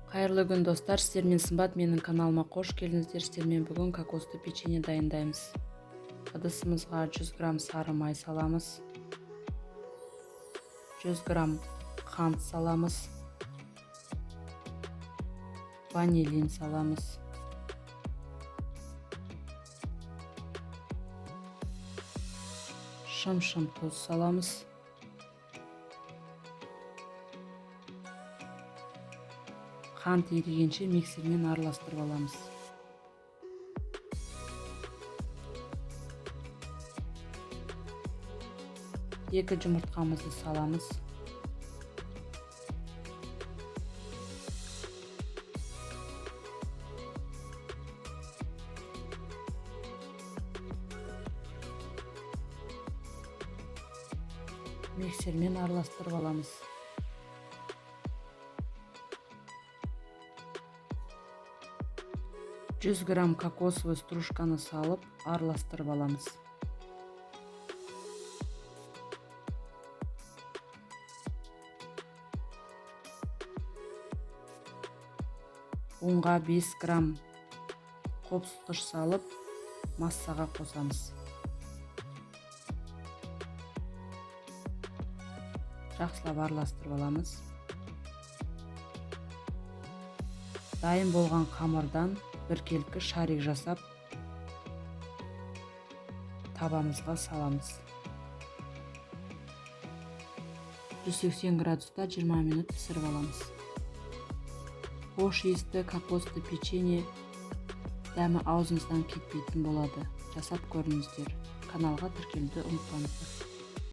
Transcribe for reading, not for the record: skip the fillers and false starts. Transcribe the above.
Қайырлы күн достар, сіздермен сымбат, менің каналыма қош келдіңіздер. Сіздермен бүгін кокосты печенье дайындаймыз. Ыдысымызға 100 грамм сары май саламыз, 100 грамм қант саламыз, ванилин саламыз, шым-шым тұз саламыз, қант ерігенше миксермен араластырып аламыз. Екі жұмыртқамызды саламыз. Миксермен араластырып аламыз. Жүз грамм кокосовый стружканы салып араластырып аламыз. Унға 5 грамм қопсытқыш салып массаға қосамыз. Жақсылап араластырып аламыз. Дайын болған қамырдан біркелкі шарик жасап табамызға саламыз. 180 градуста 20 минут пісіріп аламыз. Хош иісті кокосты печенье дәмі аузыңыздан кетпейтін болады. Жасап көріңіздер. Каналға тіркелуді ұмытпаңыздар.